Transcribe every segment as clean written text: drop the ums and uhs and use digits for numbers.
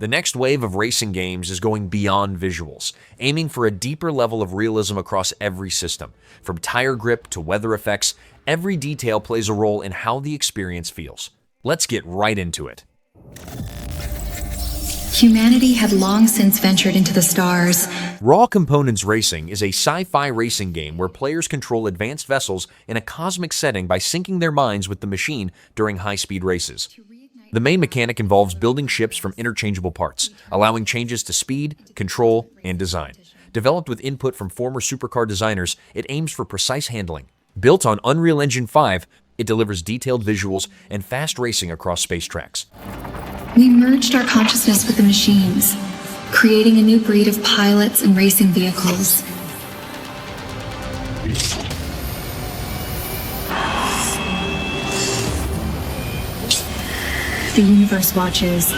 The next wave of racing games is going beyond visuals, aiming for a deeper level of realism across every system. From tire grip to weather effects, every detail plays a role in how the experience feels. Let's get right into it. Humanity had long since ventured into the stars. Raw Components Racing is a sci-fi racing game where players control advanced vessels in a cosmic setting by syncing their minds with the machine during high-speed races. The main mechanic involves building ships from interchangeable parts, allowing changes to speed, control, and design. Developed with input from former supercar designers, it aims for precise handling. Built on Unreal Engine 5, it delivers detailed visuals and fast racing across space tracks. We merged our consciousness with the machines, creating a new breed of pilots and racing vehicles. The universe watches.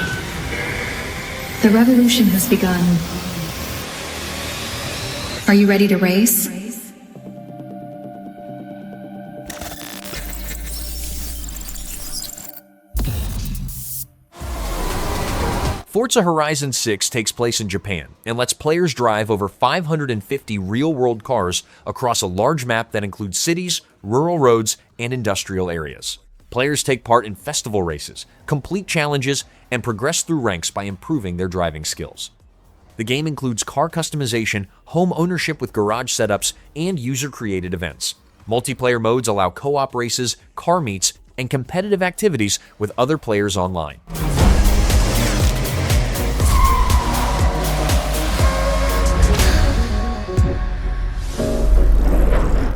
The revolution has begun. Are you ready to race? Forza Horizon 6 takes place in Japan and lets players drive over 550 real-world cars across a large map that includes cities, rural roads, and industrial areas. Players take part in festival races, complete challenges, and progress through ranks by improving their driving skills. The game includes car customization, home ownership with garage setups, and user-created events. Multiplayer modes allow co-op races, car meets, and competitive activities with other players online.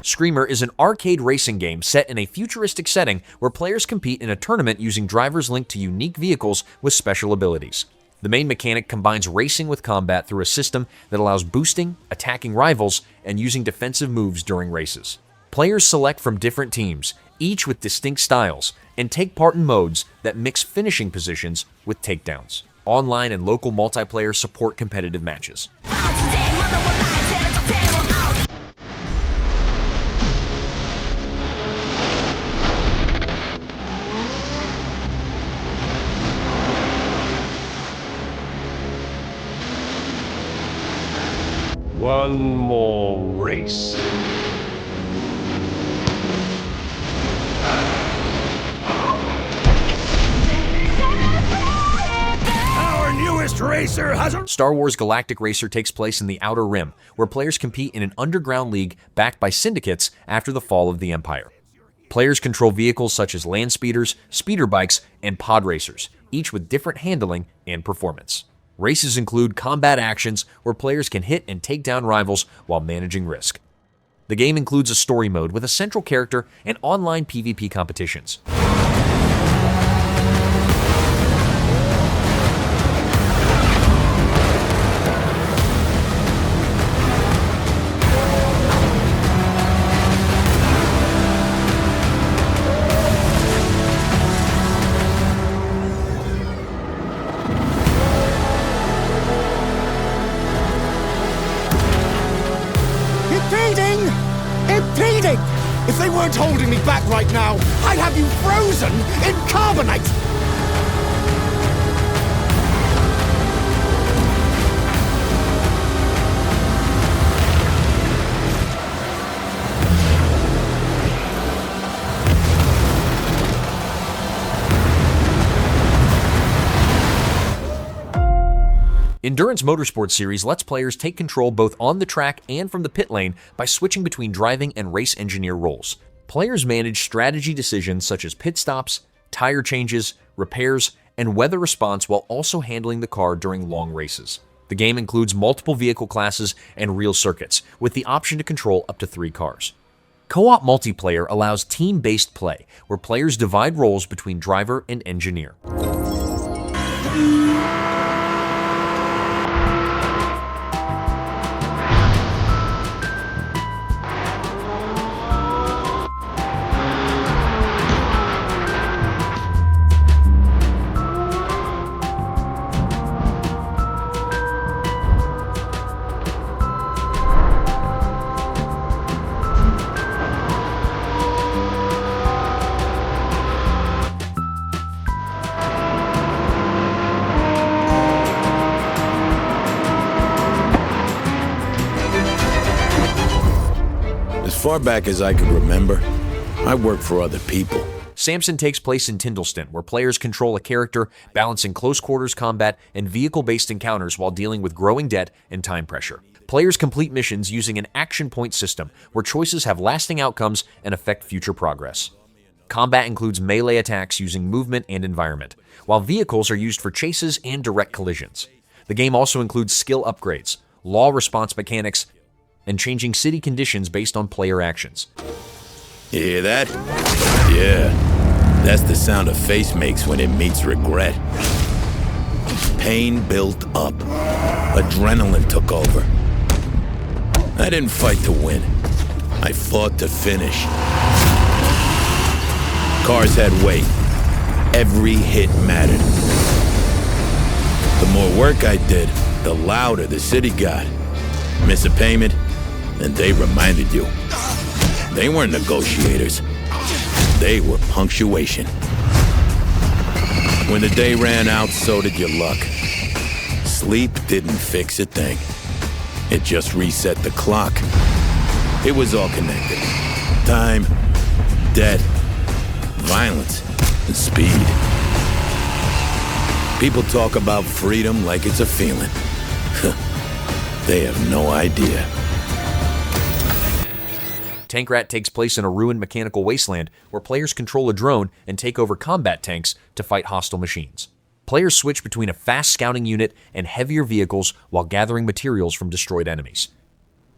Screamer is an arcade racing game set in a futuristic setting where players compete in a tournament using drivers linked to unique vehicles with special abilities. The main mechanic combines racing with combat through a system that allows boosting, attacking rivals, and using defensive moves during races. Players select from different teams, each with distinct styles, and take part in modes that mix finishing positions with takedowns. Online and local multiplayer support competitive matches. One more race. Our newest racer has a... Star Wars Galactic Racer takes place in the Outer Rim, where players compete in an underground league backed by syndicates after the fall of the Empire. Players control vehicles such as land speeders, speeder bikes, and pod racers, each with different handling and performance. Races include combat actions where players can hit and take down rivals while managing risk. The game includes a story mode with a central character and online PvP competitions. Impeding! If they weren't holding me back right now, I'd have you frozen in carbonite! Endurance Motorsport series lets players take control both on the track and from the pit lane by switching between driving and race engineer roles. Players manage strategy decisions such as pit stops, tire changes, repairs, and weather response while also handling the car during long races. The game includes multiple vehicle classes and real circuits, with the option to control up to 3 cars. Co-op multiplayer allows team-based play, where players divide roles between driver and engineer. far back as I could remember, I worked for other people. Samson takes place in Tyndalston, where players control a character balancing close quarters combat and vehicle-based encounters while dealing with growing debt and time pressure. Players complete missions using an action point system, where choices have lasting outcomes and affect future progress. Combat includes melee attacks using movement and environment, while vehicles are used for chases and direct collisions. The game also includes skill upgrades, law response mechanics, and changing city conditions based on player actions. You hear that? Yeah, that's the sound a face makes when it meets regret. Pain built up. Adrenaline took over. I didn't fight to win. I fought to finish. Cars had weight. Every hit mattered. The more work I did, the louder the city got. Miss a payment, and they reminded you. They weren't negotiators. They were punctuation. When the day ran out, so did your luck. Sleep didn't fix a thing. It just reset the clock. It was all connected. Time, debt, violence, and speed. People talk about freedom like it's a feeling. They have no idea. TankRat takes place in a ruined mechanical wasteland where players control a drone and take over combat tanks to fight hostile machines. Players switch between a fast scouting unit and heavier vehicles while gathering materials from destroyed enemies.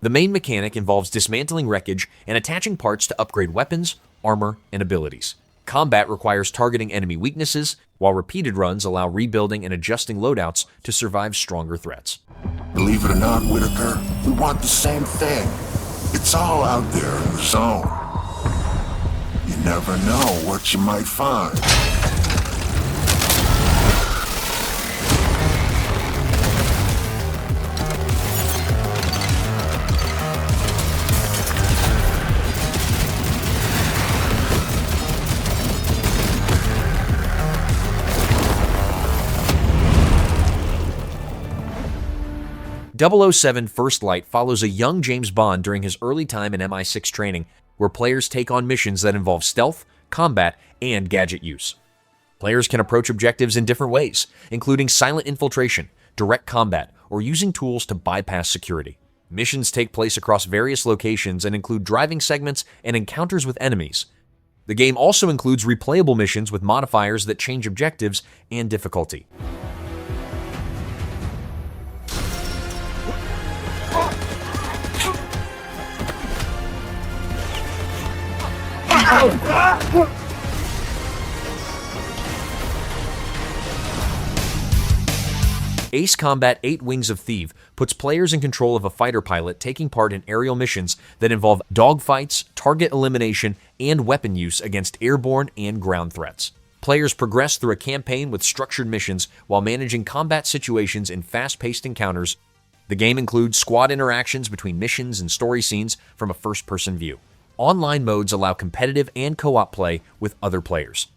The main mechanic involves dismantling wreckage and attaching parts to upgrade weapons, armor, and abilities. Combat requires targeting enemy weaknesses, while repeated runs allow rebuilding and adjusting loadouts to survive stronger threats. Believe it or not, Whitaker, we want the same thing. It's all out there in the zone. You never know what you might find. 007 First Light follows a young James Bond during his early time in MI6 training, where players take on missions that involve stealth, combat, and gadget use. Players can approach objectives in different ways, including silent infiltration, direct combat, or using tools to bypass security. Missions take place across various locations and include driving segments and encounters with enemies. The game also includes replayable missions with modifiers that change objectives and difficulty. Ace Combat 8 Wings of Theve puts players in control of a fighter pilot taking part in aerial missions that involve dogfights, target elimination, and weapon use against airborne and ground threats. Players progress through a campaign with structured missions while managing combat situations in fast-paced encounters. The game includes squad interactions between missions and story scenes from a first-person view. Online modes allow competitive and co-op play with other players.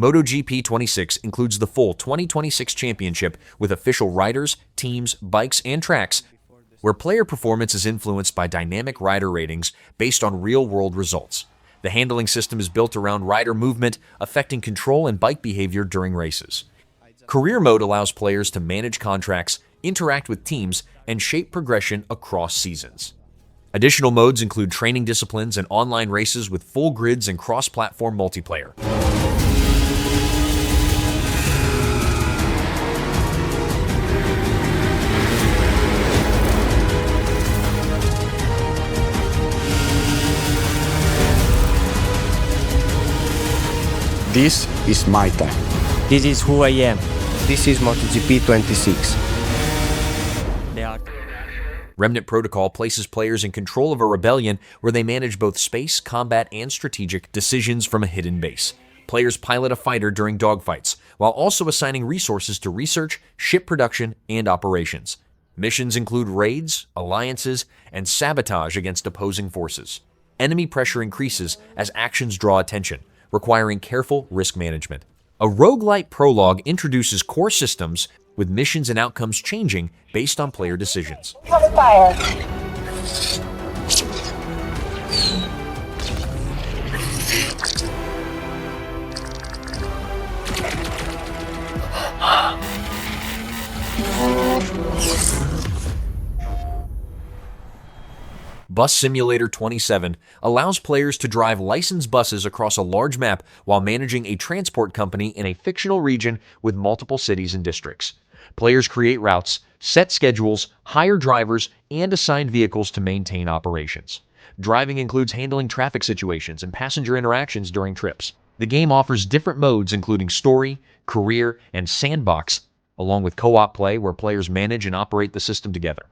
MotoGP 26 includes the full 2026 championship with official riders, teams, bikes, and tracks, where player performance is influenced by dynamic rider ratings based on real-world results. The handling system is built around rider movement, affecting control and bike behavior during races. Career mode allows players to manage contracts, interact with teams, and shape progression across seasons. Additional modes include training disciplines and online races with full grids and cross-platform multiplayer. This is my time. This is who I am. This is MotoGP 26. Remnant Protocol places players in control of a rebellion where they manage both space, combat, and strategic decisions from a hidden base. Players pilot a fighter during dogfights, while also assigning resources to research, ship production, and operations. Missions include raids, alliances, and sabotage against opposing forces. Enemy pressure increases as actions draw attention, requiring careful risk management. A roguelite prologue introduces core systems, with missions and outcomes changing based on player decisions. Cover fire. Bus Simulator 27 allows players to drive licensed buses across a large map while managing a transport company in a fictional region with multiple cities and districts. Players create routes, set schedules, hire drivers, and assign vehicles to maintain operations. Driving includes handling traffic situations and passenger interactions during trips. The game offers different modes including story, career, and sandbox, along with co-op play where players manage and operate the system together.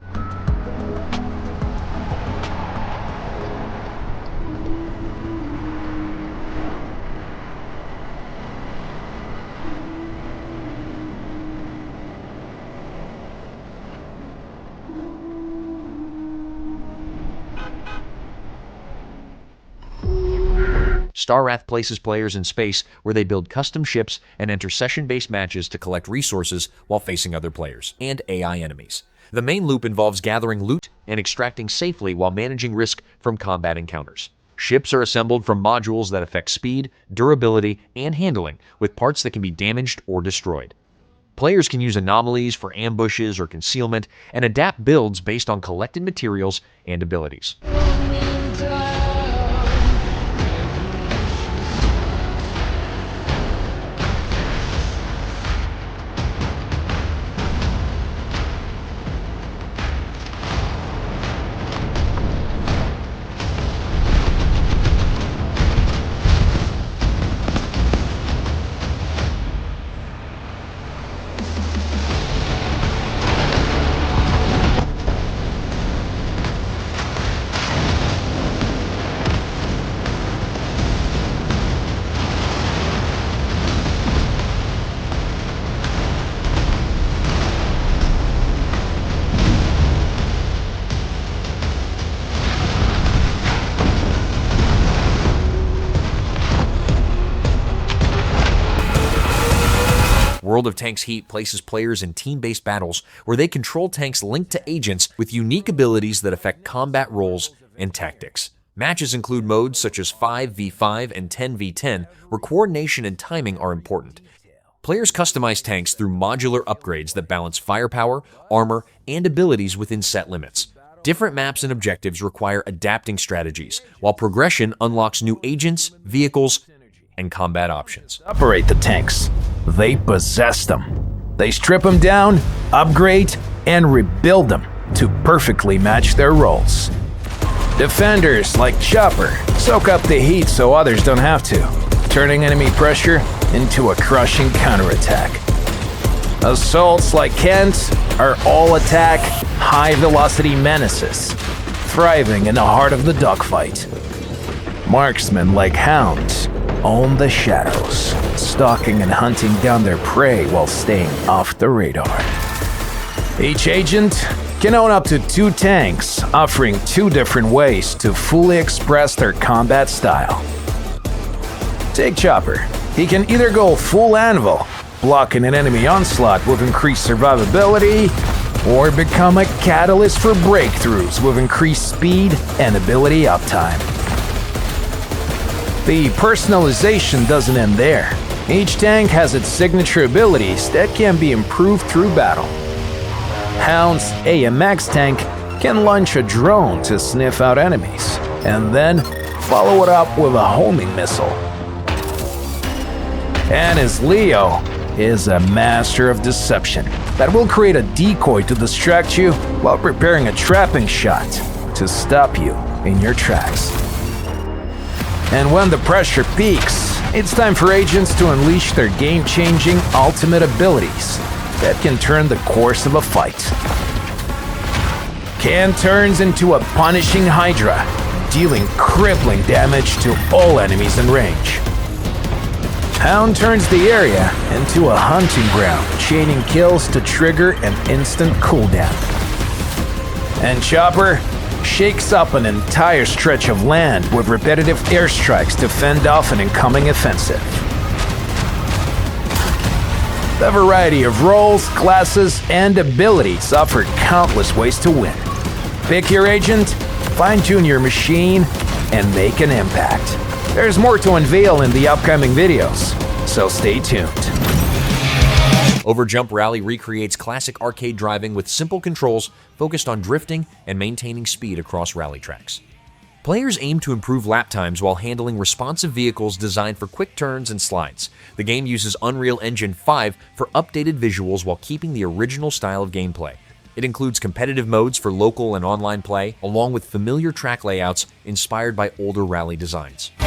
StarWrath places players in space where they build custom ships and enter session-based matches to collect resources while facing other players and AI enemies. The main loop involves gathering loot and extracting safely while managing risk from combat encounters. Ships are assembled from modules that affect speed, durability, and handling, with parts that can be damaged or destroyed. Players can use anomalies for ambushes or concealment and adapt builds based on collected materials and abilities. World of Tanks Heat places players in team-based battles where they control tanks linked to agents with unique abilities that affect combat roles and tactics. Matches include modes such as 5v5 and 10v10, where coordination and timing are important. Players customize tanks through modular upgrades that balance firepower, armor, and abilities within set limits. Different maps and objectives require adapting strategies, while progression unlocks new agents, vehicles, and combat options. Operate the tanks. They possess them. They strip them down, upgrade, and rebuild them to perfectly match their roles. Defenders like Chopper soak up the heat so others don't have to, turning enemy pressure into a crushing counterattack. Assaults like Kent are all-attack, high-velocity menaces, thriving in the heart of the dogfight. Marksmen like Hounds own the shadows, stalking and hunting down their prey while staying off the radar. Each agent can own up to 2 tanks, offering 2 different ways to fully express their combat style. Take Chopper. He can either go full anvil, blocking an enemy onslaught with increased survivability, or become a catalyst for breakthroughs with increased speed and ability uptime. The personalization doesn't end there. Each tank has its signature abilities that can be improved through battle. Hound's AMX tank can launch a drone to sniff out enemies, and then follow it up with a homing missile. And his Leo is a master of deception that will create a decoy to distract you while preparing a trapping shot to stop you in your tracks. And when the pressure peaks, It's time for agents to unleash their game-changing ultimate abilities that can turn the course of a fight. Can turns into a punishing Hydra, dealing crippling damage to all enemies in range. Hound turns the area into a hunting ground, chaining kills to trigger an instant cooldown. And Chopper shakes up an entire stretch of land with repetitive airstrikes to fend off an incoming offensive. The variety of roles, classes, and abilities offer countless ways to win. Pick your agent, fine-tune your machine, and make an impact. There's more to unveil in the upcoming videos, so stay tuned. Overjump Rally recreates classic arcade driving with simple controls focused on drifting and maintaining speed across rally tracks. Players aim to improve lap times while handling responsive vehicles designed for quick turns and slides. The game uses Unreal Engine 5 for updated visuals while keeping the original style of gameplay. It includes competitive modes for local and online play, along with familiar track layouts inspired by older rally designs. Game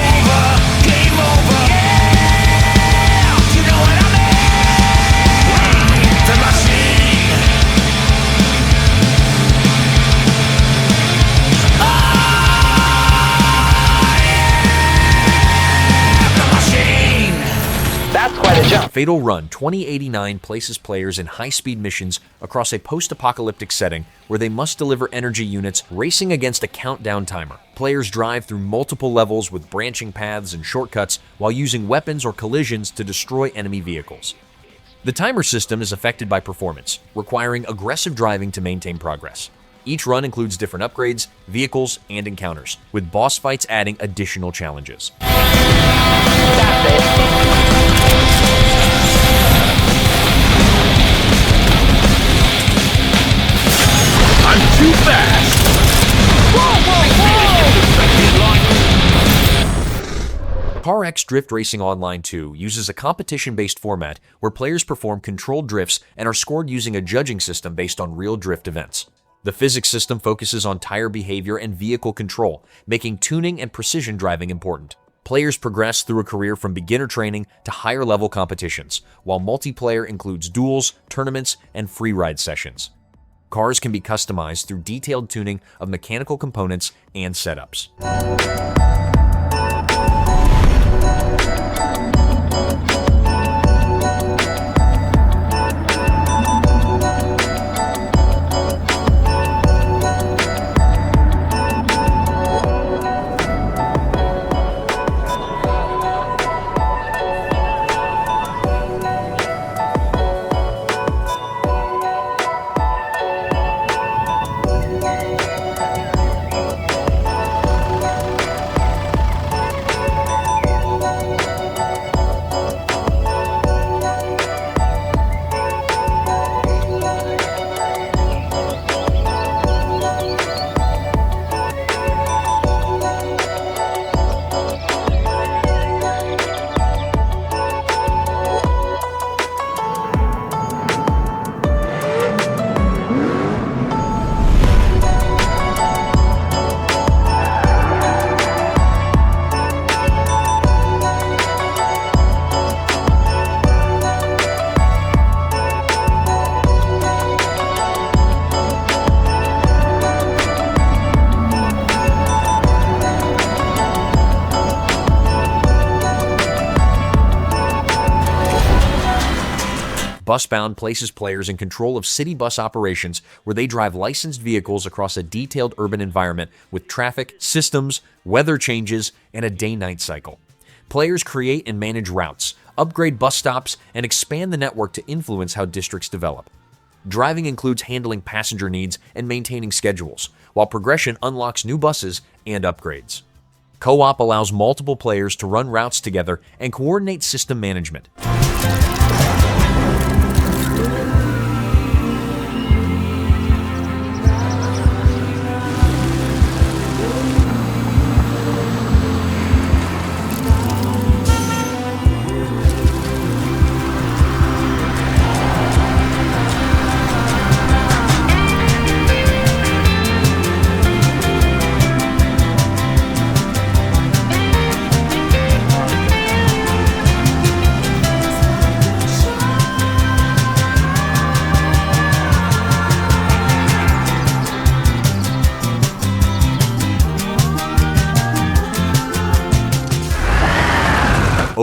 over. Yeah! You know what I mean? The machine. Oh, yeah! The machine. That's quite a jump. Fatal Run 2089 places players in high-speed missions across a post-apocalyptic setting where they must deliver energy units racing against a countdown timer. Players drive through multiple levels with branching paths and shortcuts while using weapons or collisions to destroy enemy vehicles. The timer system is affected by performance, requiring aggressive driving to maintain progress. Each run includes different upgrades, vehicles, and encounters, with boss fights adding additional challenges. I'm too fast. CarX Drift Racing Online 2 uses a competition-based format where players perform controlled drifts and are scored using a judging system based on real drift events. The physics system focuses on tire behavior and vehicle control, making tuning and precision driving important. Players progress through a career from beginner training to higher-level competitions, while multiplayer includes duels, tournaments, and free ride sessions. Cars can be customized through detailed tuning of mechanical components and setups. Busbound places players in control of city bus operations where they drive licensed vehicles across a detailed urban environment with traffic, systems, weather changes, and a day-night cycle. Players create and manage routes, upgrade bus stops, and expand the network to influence how districts develop. Driving includes handling passenger needs and maintaining schedules, while progression unlocks new buses and upgrades. Co-op allows multiple players to run routes together and coordinate system management.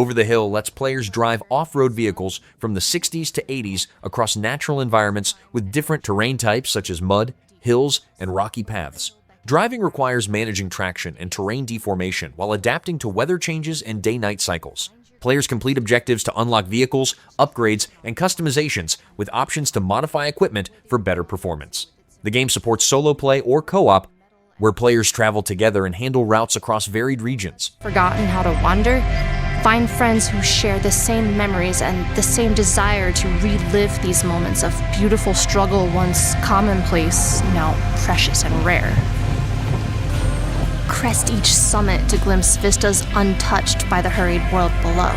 Over the Hill lets players drive off-road vehicles from the 60s to 80s across natural environments with different terrain types such as mud, hills, and rocky paths. Driving requires managing traction and terrain deformation while adapting to weather changes and day-night cycles. Players complete objectives to unlock vehicles, upgrades, and customizations with options to modify equipment for better performance. The game supports solo play or co-op, where players travel together and handle routes across varied regions. Forgotten how to wander? Find friends who share the same memories and the same desire to relive these moments of beautiful struggle, once commonplace, now precious and rare. Crest each summit to glimpse vistas untouched by the hurried world below.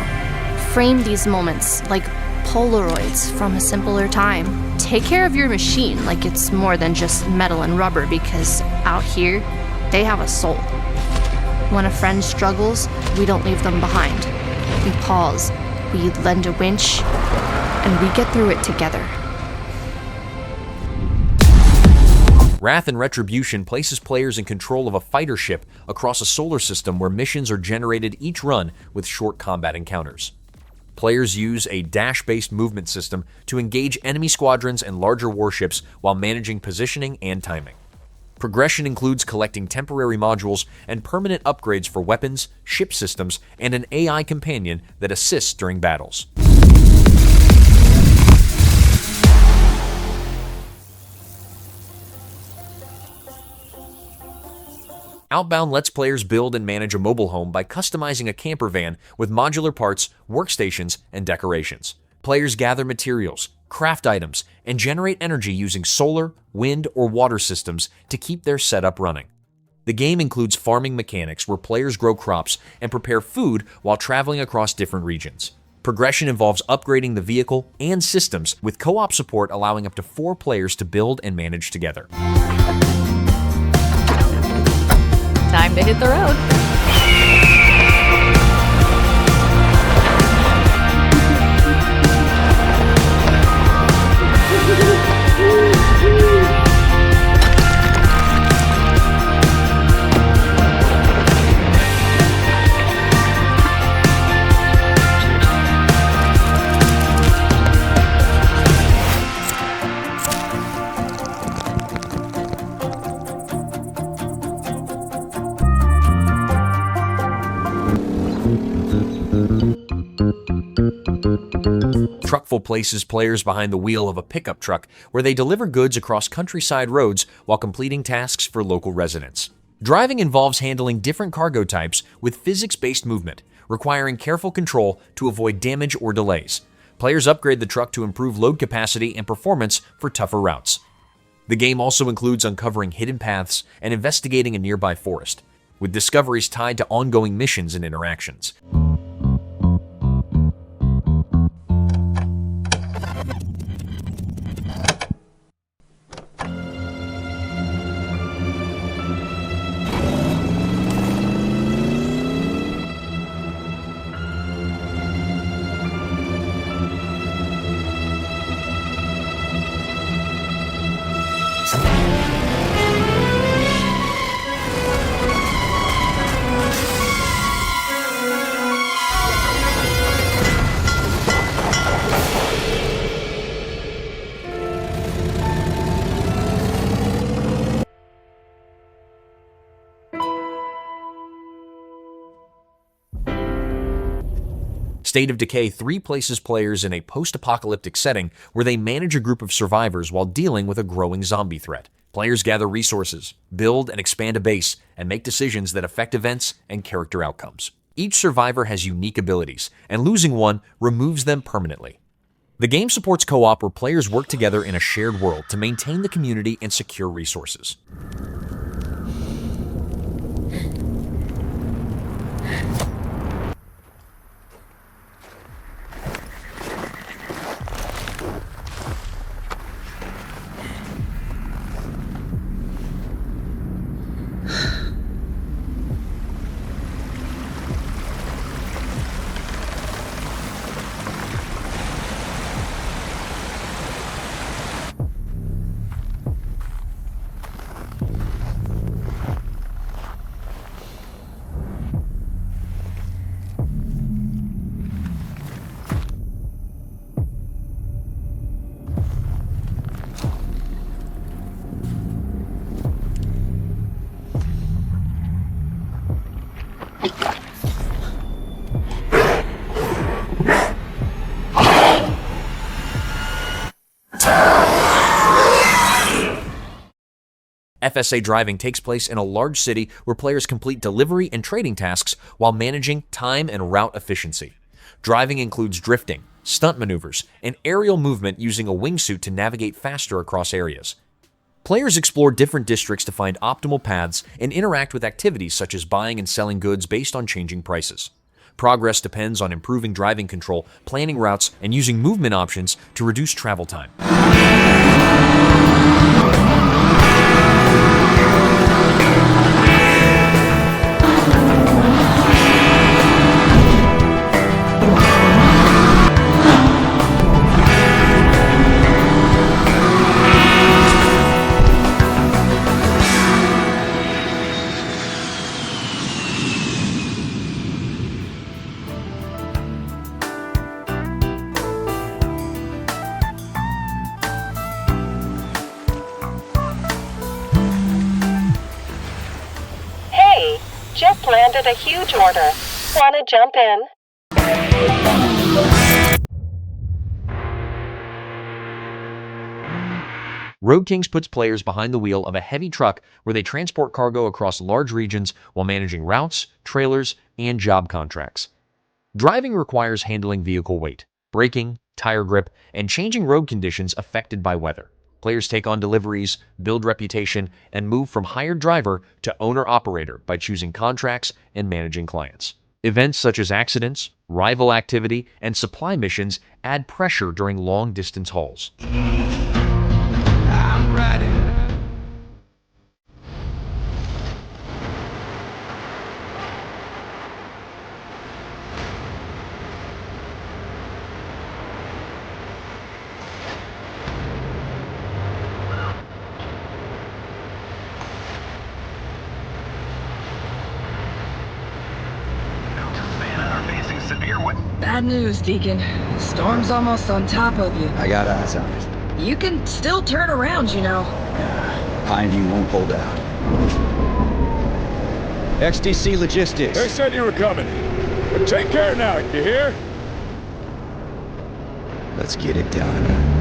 Frame these moments like Polaroids from a simpler time. Take care of your machine like it's more than just metal and rubber, because out here, they have a soul. When a friend struggles, we don't leave them behind. We pause, we lend a winch, and we get through it together. Wrath and Retribution places players in control of a fighter ship across a solar system where missions are generated each run with short combat encounters. Players use a dash-based movement system to engage enemy squadrons and larger warships while managing positioning and timing. Progression includes collecting temporary modules and permanent upgrades for weapons, ship systems, and an AI companion that assists during battles. Outbound lets players build and manage a mobile home by customizing a camper van with modular parts, workstations, and decorations. Players gather materials, craft items, and generate energy using solar, wind, or water systems to keep their setup running. The game includes farming mechanics where players grow crops and prepare food while traveling across different regions. Progression involves upgrading the vehicle and systems, with co-op support allowing up to 4 players to build and manage together. Time to hit the road. Truckful places players behind the wheel of a pickup truck where they deliver goods across countryside roads while completing tasks for local residents. Driving involves handling different cargo types with physics-based movement, requiring careful control to avoid damage or delays. Players upgrade the truck to improve load capacity and performance for tougher routes. The game also includes uncovering hidden paths and investigating a nearby forest, with discoveries tied to ongoing missions and interactions. State of Decay 3 places players in a post-apocalyptic setting where they manage a group of survivors while dealing with a growing zombie threat. Players gather resources, build and expand a base, and make decisions that affect events and character outcomes. Each survivor has unique abilities, and losing one removes them permanently. The game supports co-op where players work together in a shared world to maintain the community and secure resources. FSA Driving takes place in a large city where players complete delivery and trading tasks while managing time and route efficiency. Driving includes drifting, stunt maneuvers, and aerial movement using a wingsuit to navigate faster across areas. Players explore different districts to find optimal paths and interact with activities such as buying and selling goods based on changing prices. Progress depends on improving driving control, planning routes, and using movement options to reduce travel time. Just landed a huge order. Wanna jump in? Road Kings puts players behind the wheel of a heavy truck where they transport cargo across large regions while managing routes, trailers, and job contracts. Driving requires handling vehicle weight, braking, tire grip, and changing road conditions affected by weather. Players take on deliveries, build reputation, and move from hired driver to owner-operator by choosing contracts and managing clients. Events such as accidents, rival activity, and supply missions add pressure during long-distance hauls. I'm riding. Bad news, Deacon. Storm's almost on top of you. I got eyes on it. You can still turn around, you know. Pine View won't hold out. XDC Logistics. They said you were coming. But take care now, you hear? Let's get it done.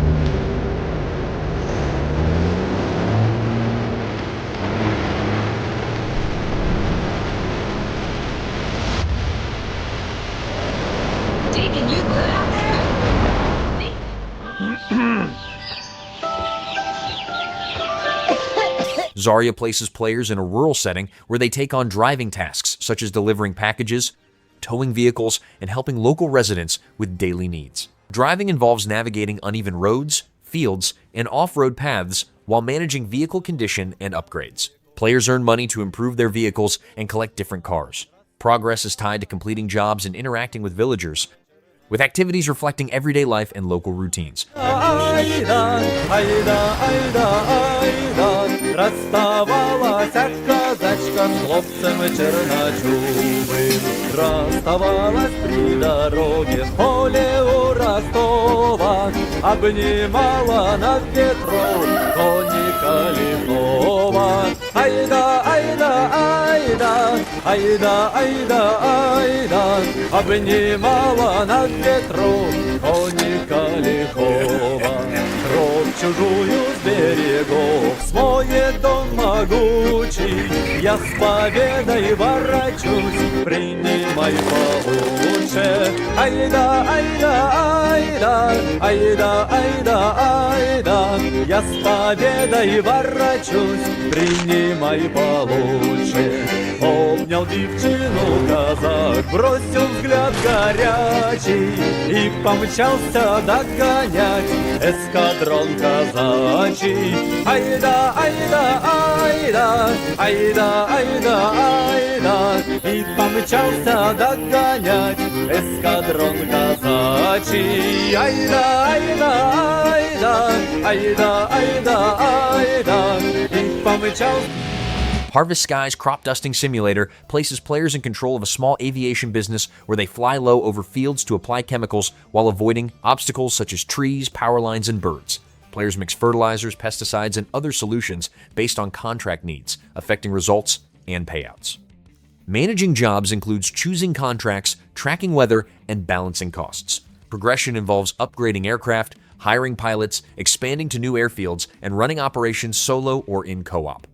Deacon, you good out there? Zarya places players in a rural setting where they take on driving tasks such as delivering packages, towing vehicles, and helping local residents with daily needs. Driving involves navigating uneven roads, fields, and off-road paths while managing vehicle condition and upgrades. Players earn money to improve their vehicles and collect different cars. Progress is tied to completing jobs and interacting with villagers, with activities reflecting everyday life and local routines. Расставалась казачка с хлопцем черночубым. Расставалась при дороге в поле у Ростова. Обнимала на ветру коника лихого. Айда, айда, айда, айда, айда, айда. Обнимала на ветру коника лихого. Кровь чужую с берегов смоет дом могучий. Я с победой ворочусь, принимай получше. Айда, айда, айда, айда, айда, айда. Я с победой ворочусь, принимай получше. Обнял девчину казак, бросил взгляд горячий и помчался догонять эскадрон казачий. Айда, айда, айда, айда, айда, айда. И помчался догонять эскадрон казачий. Айда, айда, айда, айда, айда, айда. И помчался. Harvest Sky's crop dusting simulator places players in control of a small aviation business where they fly low over fields to apply chemicals while avoiding obstacles such as trees, power lines, and birds. Players mix fertilizers, pesticides, and other solutions based on contract needs, affecting results and payouts. Managing jobs includes choosing contracts, tracking weather, and balancing costs. Progression involves upgrading aircraft, hiring pilots, expanding to new airfields, and running operations solo or in co-op.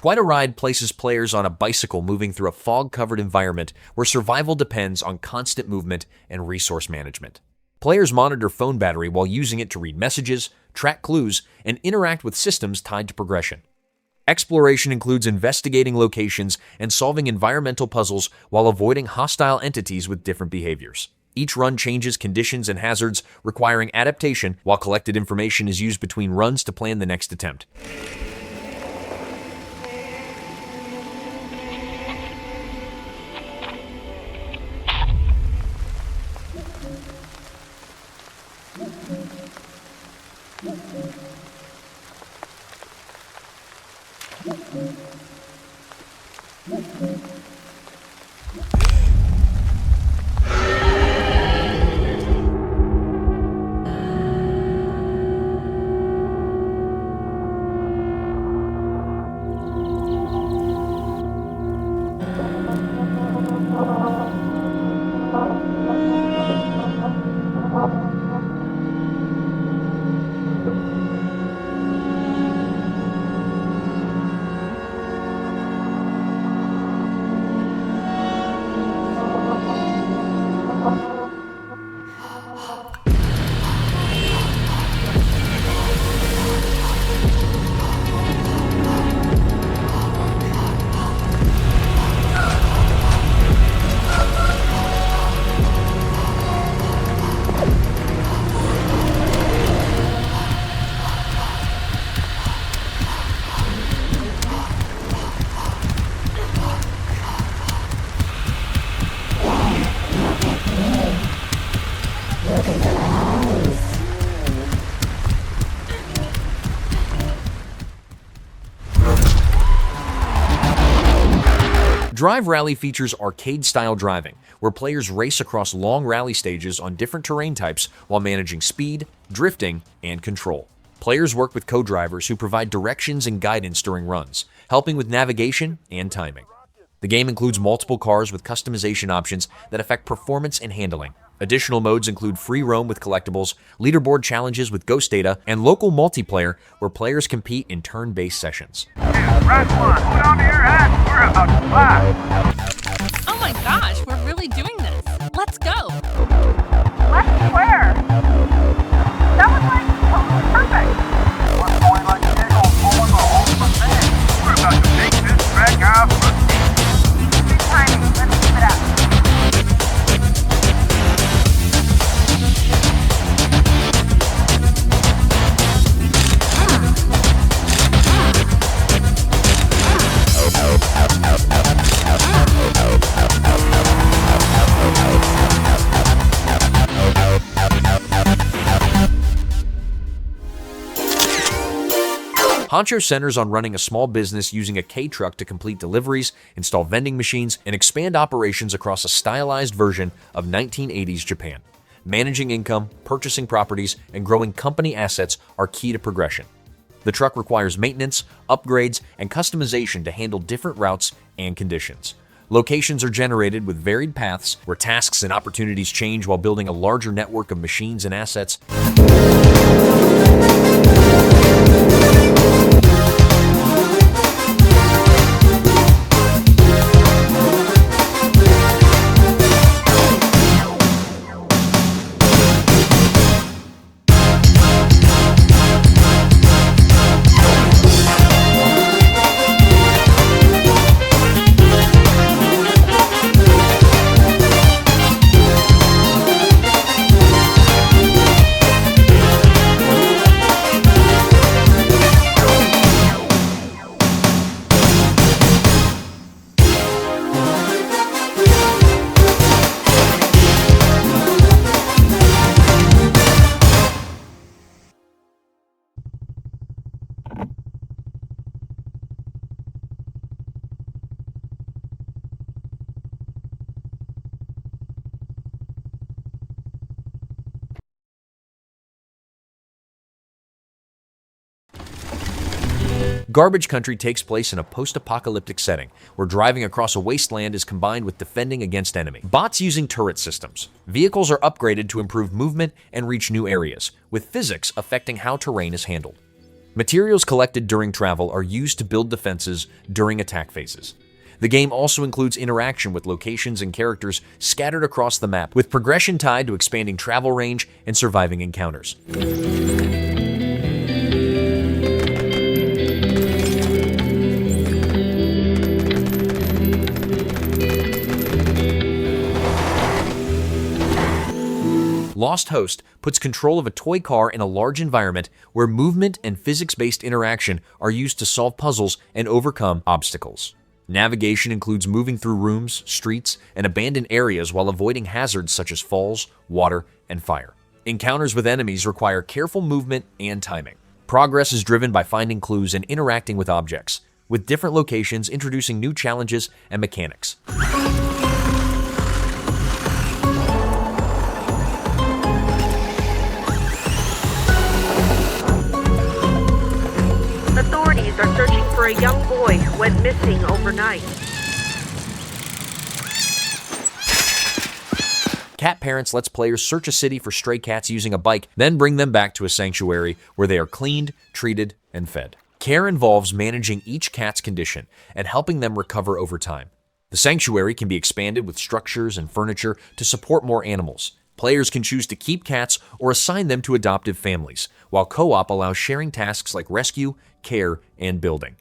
Quite a Ride places players on a bicycle moving through a fog-covered environment where survival depends on constant movement and resource management. Players monitor phone battery while using it to read messages, track clues, and interact with systems tied to progression. Exploration includes investigating locations and solving environmental puzzles while avoiding hostile entities with different behaviors. Each run changes conditions and hazards, requiring adaptation, while collected information is used between runs to plan the next attempt. Drive Rally features arcade-style driving, where players race across long rally stages on different terrain types while managing speed, drifting, and control. Players work with co-drivers who provide directions and guidance during runs, helping with navigation and timing. The game includes multiple cars with customization options that affect performance and handling. Additional modes include free roam with collectibles, leaderboard challenges with ghost data, and local multiplayer where players compete in turn-based sessions. Press 1, put on your hat, we're about to fly. Oh my gosh, we're really doing this. Let's go. Let's where? That was like totally perfect. We're going like this, pulling the ultimate thing. We're about to take this track off. Good timing, let's keep it up. Honcho centers on running a small business using a K-truck to complete deliveries, install vending machines, and expand operations across a stylized version of 1980s Japan. Managing income, purchasing properties, and growing company assets are key to progression. The truck requires maintenance, upgrades, and customization to handle different routes and conditions. Locations are generated with varied paths where tasks and opportunities change while building a larger network of machines and assets. Garbage Country takes place in a post-apocalyptic setting, where driving across a wasteland is combined with defending against enemy. Bots using turret systems. Vehicles are upgraded to improve movement and reach new areas, with physics affecting how terrain is handled. Materials collected during travel are used to build defenses during attack phases. The game also includes interaction with locations and characters scattered across the map, with progression tied to expanding travel range and surviving encounters. Lost Host puts control of a toy car in a large environment where movement and physics-based interaction are used to solve puzzles and overcome obstacles. Navigation includes moving through rooms, streets, and abandoned areas while avoiding hazards such as falls, water, and fire. Encounters with enemies require careful movement and timing. Progress is driven by finding clues and interacting with objects, with different locations introducing new challenges and mechanics. Authorities are searching for a young boy who went missing overnight. Cat Parents lets players search a city for stray cats using a bike, then bring them back to a sanctuary where they are cleaned, treated, and fed. Care involves managing each cat's condition and helping them recover over time. The sanctuary can be expanded with structures and furniture to support more animals. Players can choose to keep cats or assign them to adoptive families, while co-op allows sharing tasks like rescue, care, and building.